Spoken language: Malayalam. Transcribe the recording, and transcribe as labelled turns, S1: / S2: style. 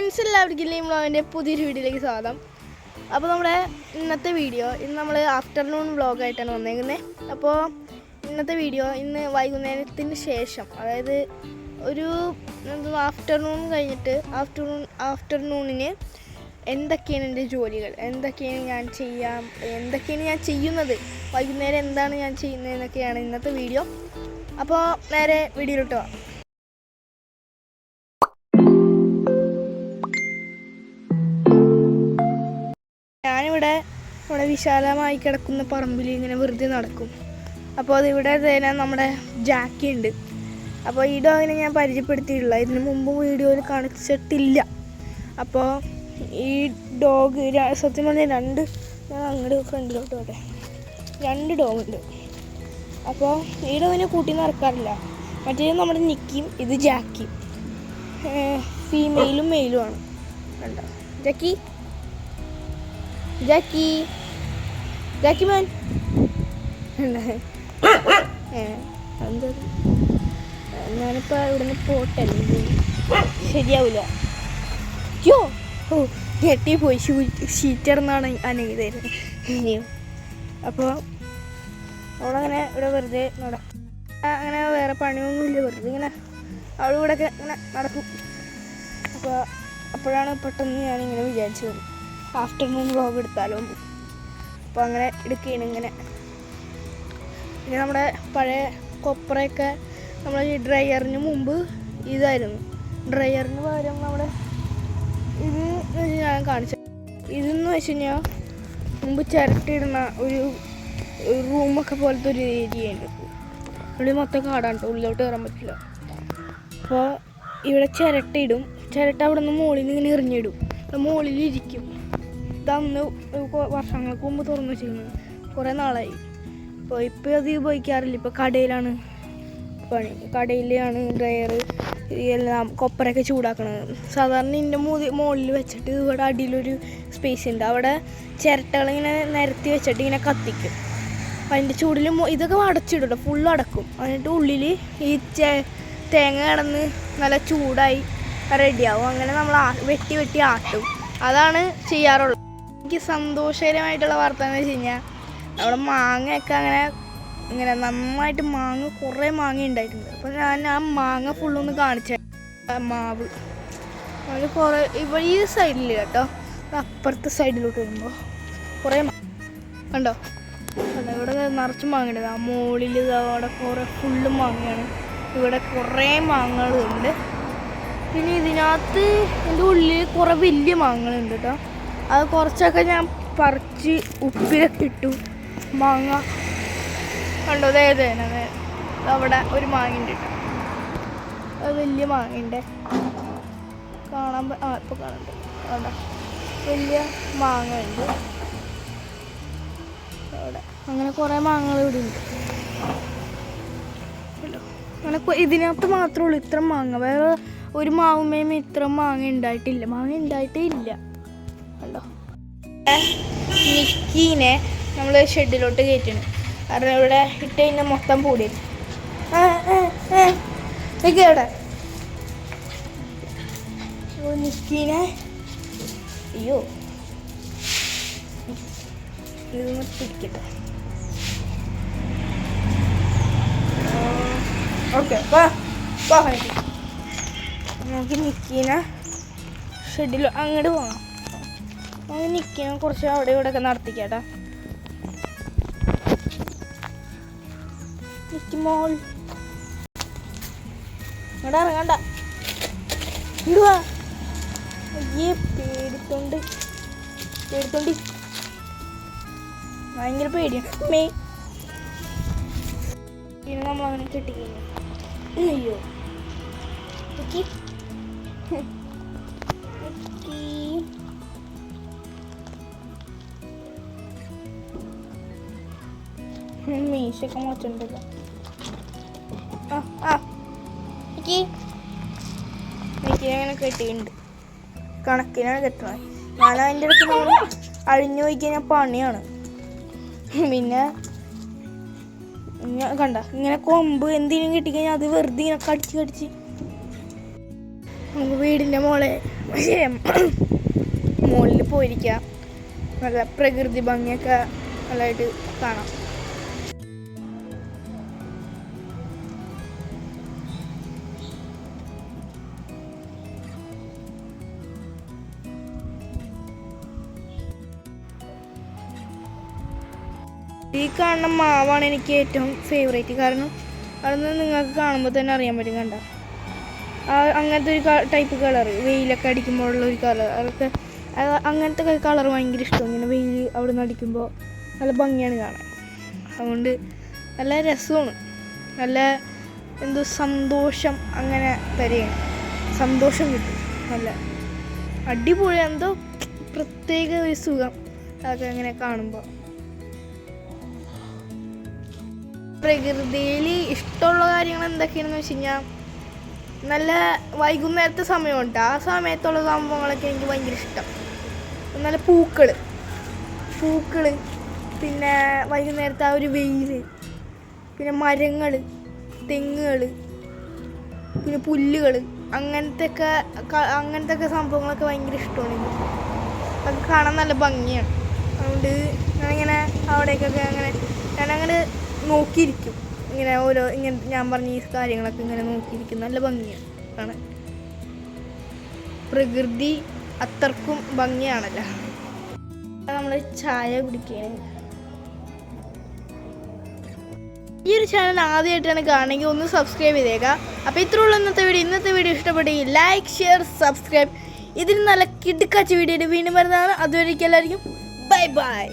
S1: ഫ്രണ്ട്സ് എല്ലാവർക്കും വ്ളോഗിൻ്റെ പുതിയൊരു വീഡിയോയിലേക്ക് സ്വാഗതം. അപ്പോൾ നമ്മുടെ ഇന്നത്തെ വീഡിയോ ഇന്ന് നമ്മൾ ആഫ്റ്റർനൂൺ വ്ളോഗായിട്ടാണ് വന്നേക്കുന്നത്. അപ്പോൾ ഇന്നത്തെ വീഡിയോ ഇന്ന് വൈകുന്നേരത്തിന് ശേഷം, അതായത് ഒരു ആഫ്റ്റർനൂൺ കഴിഞ്ഞിട്ട് ആഫ്റ്റർനൂണിന് എന്തൊക്കെയാണ് എൻ്റെ ജോലികൾ, എന്തൊക്കെയാണ് ഞാൻ ചെയ്യുന്നത്, വൈകുന്നേരം എന്താണ് ഞാൻ ചെയ്യുന്നതെന്നൊക്കെയാണ് ഇന്നത്തെ വീഡിയോ. അപ്പോൾ നേരെ വീഡിയോയിലോട്ട് പോവാം. ഞാനിവിടെ വിശാലമായി കിടക്കുന്ന പറമ്പിൽ ഇങ്ങനെ വെറുതെ നടക്കും. അപ്പോൾ അതിവിടെ തന്നെ നമ്മുടെ ജാക്കി ഉണ്ട്. അപ്പോൾ ഈ ഡോഗിനെ ഞാൻ പരിചയപ്പെടുത്തിയിട്ടില്ല, ഇതിന് മുമ്പ് വീഡിയോയിൽ കാണിച്ചിട്ടില്ല. അപ്പോൾ ഈ ഡോഗ് സത്യം പറഞ്ഞാൽ ഞാൻ അങ്ങോട്ട് ഫ്രണ്ടിലോട്ട് പോട്ടെ, 2 ഡോഗുണ്ട്. അപ്പോൾ ഈ ഡോഗിനെ കൂട്ടി നടക്കാറില്ല. മറ്റേ നമ്മുടെ നിക്കിയും ഇത് ജാക്കിയും, ഫീമെയിലും മെയിലുമാണ്. കണ്ടോ ജാക്കി മാൻ എന്താ ഞാനിപ്പോൾ ഇവിടുന്ന് പോട്ടല്ലേ, ശരിയാവില്ല. ഞെട്ടിപ്പോയി, ഷീറ്റർന്നാണ് അനങ്ങിയതായിരുന്നു. അപ്പോൾ അവളങ്ങനെ ഇവിടെ വെറുതെ നടക്കും. അങ്ങനെ വേറെ പണിയൊന്നുമില്ല, വെറുതെ ഇങ്ങനെ അവളിവിടെ ഒക്കെ ഇങ്ങനെ നടക്കും. അപ്പോഴാണ് പെട്ടെന്ന് ഞാനിങ്ങനെ വിചാരിച്ചത് ആഫ്റ്റർനൂൺ വ്ളോഗ് എടുത്താലോ. അപ്പോൾ അങ്ങനെ എടുക്കുകയാണ്. ഇങ്ങനെ നമ്മുടെ പഴയ കൊപ്രയൊക്കെ നമ്മൾ ഈ ഡ്രയറിന് മുമ്പ് ഇതായിരുന്നു, ഡ്രയറിന് പകരം നമ്മുടെ ഇത് ഞാൻ കാണിച്ചത്. ഇതെന്ന് വെച്ച് കഴിഞ്ഞാൽ മുമ്പ് ചിരട്ടിയിടുന്ന ഒരു റൂമൊക്കെ പോലത്തെ ഒരു ഏരിയയുണ്ട്. ഉള്ളിൽ മൊത്തം കാടാണ്, ഉള്ളിലോട്ട് കയറാൻ പറ്റില്ല. അപ്പോൾ ഇവിടെ ചിരട്ടയിടും, ചിരട്ട അവിടെ നിന്ന് മുകളിൽ നിന്ന് ഇങ്ങനെ എറിഞ്ഞിടും, മുകളിലിരിക്കും. ഇതന്ന് വർഷങ്ങൾക്ക് മുമ്പ് തുറന്നു വെച്ചിരുന്നത്, കുറേ നാളായി. അപ്പോൾ ഇപ്പോൾ അത് ഉപയോഗിക്കാറില്ല. ഇപ്പോൾ കടയിലാണ് പണി, കടയിലാണ് ഡ്രയർ എല്ലാം കൊപ്പരൊക്കെ ചൂടാക്കണത്. സാധാരണ ഇതിൻ്റെ മുകളിൽ വെച്ചിട്ട് ഇവിടെ അടിയിലൊരു സ്പേസ് ഉണ്ട്, അവിടെ ചിരട്ടകളിങ്ങനെ നിരത്തി വെച്ചിട്ട് ഇങ്ങനെ കത്തിക്കും. അതിൻ്റെ ചൂടിൽ ഇതൊക്കെ അടച്ചിടും, ഫുള്ള് അടക്കും. എന്നിട്ട് ഉള്ളിൽ ഈ തേങ്ങ കിടന്ന് നല്ല ചൂടായി റെഡിയാവും. അങ്ങനെ നമ്മൾ വെട്ടി ആട്ടും. അതാണ് ചെയ്യാറുള്ളത്. എനിക്ക് സന്തോഷകരമായിട്ടുള്ള വാർത്ത എന്ന് വെച്ച് കഴിഞ്ഞാൽ നമ്മുടെ മാങ്ങയൊക്കെ ഇങ്ങനെ നന്നായിട്ട് കുറേ മാങ്ങ ഉണ്ടായിട്ടുണ്ട്. അപ്പോൾ ഞാൻ ആ മാങ്ങ ഫുള്ളൊന്ന് കാണിച്ച മാവ് അതിൽ കുറേ ഇവിടെ ഈ സൈഡിൽ കേട്ടോ, അപ്പുറത്തെ സൈഡിലോട്ട് വരുമ്പോൾ കുറേ കണ്ടോ, ഇവിടെ നിറച്ച് മാങ്ങയുണ്ട്. ആ മുകളിൽ അവിടെ കുറേ ഫുള്ള് മാങ്ങയാണ്. ഇവിടെ കുറേ മാങ്ങകളുണ്ട്. പിന്നെ ഇതിനകത്ത് എൻ്റെ ഉള്ളിൽ കുറേ വലിയ മാങ്ങകളുണ്ട് കേട്ടോ. അത് കുറച്ചൊക്കെ ഞാൻ പറിച്ച് ഉപ്പിലൊക്കെ ഇട്ടു. മാങ്ങ കണ്ടോ, അതേതേനെ അവിടെ ഒരു മാങ്ങയുണ്ട് കേട്ടോ, അത് വലിയ മാങ്ങയുണ്ട്. കാണാൻ ഇപ്പോൾ കാണുന്നുണ്ട്, അവിടെ വലിയ മാങ്ങ ഉണ്ട് അവിടെ. അങ്ങനെ കുറേ മാങ്ങകൾ ഇവിടെ ഉണ്ട്. അങ്ങനെ ഇതിനകത്ത് മാത്രമേ ഉള്ളൂ ഇത്ര മാങ്ങ. വേറെ ഒരു മാവുമേയും ഇത്ര മാങ്ങ ഉണ്ടായിട്ടേ ഇല്ല. കണ്ടോ, നിക്കീനെ നമ്മൾ ഷെഡിലോട്ട് കയറ്റണം. കാരണം ഇവിടെ ഇട്ട് കഴിഞ്ഞാൽ മൊത്തം പൂടി ഇവിടെ. നിക്കീനെ അയ്യോ ഇതൊന്ന് പിടിക്കട്ടെ. ഓക്കെ, നമുക്ക് നിക്കീനെ ഷെഡിൽ അങ്ങോട്ട് പോകാം. നമുക്ക് നിക്കീനെ കുറച്ച് അവിടെ ഇവിടെ ഒക്കെ നടത്തിക്കാട്ടാ. നിക്കുമോൾ ഇവിടെ ഇറങ്ങണ്ട, ഇടുവാ. അയ്യേ പേടിത്തോണ്ട് ഭയങ്കര പേടിയാണ്. പിന്നെ നമ്മളങ്ങനെ കെട്ടിക്കഴിഞ്ഞു. അയ്യോ മീശൊക്കെ മോച്ചുണ്ടല്ലോ. അങ്ങനെ കെട്ടിയിട്ടുണ്ട്, കണക്കിനാണ് കെട്ടണത്. ഞാൻ അതിൻ്റെ ഇടയ്ക്ക് നമ്മൾ അഴിഞ്ഞു പോയി കഴിഞ്ഞാൽ പണിയാണ്. പിന്നെ കണ്ട ഇങ്ങനെ കൊമ്പ് എന്തെങ്കിലും കിട്ടിക്കഴിഞ്ഞാൽ അത് വെറുതെ ഇങ്ങനെ കടിച്ച് നമുക്ക് വീടിൻ്റെ മുകളിൽ പോയിരിക്കാം. നല്ല പ്രകൃതി ഭംഗിയൊക്കെ നല്ലതായിട്ട് കാണാം. ഈ കാണുന്ന മാവാണ് എനിക്ക് ഏറ്റവും ഫേവറേറ്റ്. കാരണം അതൊന്ന് നിങ്ങൾക്ക് കാണുമ്പോൾ തന്നെ അറിയാൻ പറ്റും. കണ്ട അങ്ങനത്തെ ഒരു ടൈപ്പ് കളർ, വെയിലൊക്കെ അടിക്കുമ്പോഴുള്ള ഒരു കളർ, അതൊക്കെ അങ്ങനത്തെ കളർ ഭയങ്കര ഇഷ്ടം. ഇങ്ങനെ വെയിൽ അവിടെ നിന്ന് അടിക്കുമ്പോൾ നല്ല ഭംഗിയാണ് കാണാൻ. അതുകൊണ്ട് നല്ല രസമാണ്, നല്ല എന്തോ സന്തോഷം അങ്ങനെ തരികയാണ്, സന്തോഷം കിട്ടും. നല്ല അടിപൊളി, എന്തോ പ്രത്യേക ഒരു സുഖം അതൊക്കെ അങ്ങനെ കാണുമ്പോൾ. പ്രകൃതിയിൽ ഇഷ്ടമുള്ള കാര്യങ്ങൾ എന്തൊക്കെയാണെന്ന് വെച്ച് കഴിഞ്ഞാൽ, നല്ല വൈകുന്നേരത്തെ സമയമുണ്ട്, ആ സമയത്തുള്ള സംഭവങ്ങളൊക്കെ എനിക്ക് ഭയങ്കര ഇഷ്ടം. നല്ല പൂക്കൾ, പിന്നെ വൈകുന്നേരത്തെ ആ ഒരു വെയിൽ, പിന്നെ മരങ്ങൾ, തെങ്ങുകൾ, പിന്നെ പുല്ലുകൾ, അങ്ങനത്തെ സംഭവങ്ങളൊക്കെ ഭയങ്കര ഇഷ്ടമാണ് എനിക്ക്. അതൊക്കെ കാണാൻ നല്ല ഭംഗിയാണ്. അതുകൊണ്ട് ഞാനിങ്ങനെ അവിടേക്കൊക്കെ ഞാനങ്ങനെ നോക്കിയിരിക്കും. ഇങ്ങനെ ഞാൻ പറഞ്ഞ ഈ കാര്യങ്ങളൊക്കെ ഇങ്ങനെ നോക്കിയിരിക്കും. നല്ല ഭംഗിയാണ് കാണാൻ. പ്രകൃതി അത്രക്കും ഭംഗിയാണല്ലോ. നമ്മൾ ചായ കുടിക്കുകയാണ്. ഈ ഒരു ചാനൽ ആദ്യമായിട്ടാണ് കാണുമെങ്കിൽ ഒന്ന് സബ്സ്ക്രൈബ് ചെയ്തേക്കാം. അപ്പോൾ ഇത്രയുള്ള ഇന്നത്തെ വീഡിയോ ഇഷ്ടപ്പെട്ടെങ്കിൽ ലൈക്ക്, ഷെയർ, സബ്സ്ക്രൈബ്. ഇതിന് നല്ല കിടുക്കാച്ച വീഡിയോ വീണ്ടും വരുന്നതാണ്. അതുവരെയ്ക്കും എല്ലാവർക്കും ബൈ ബൈ.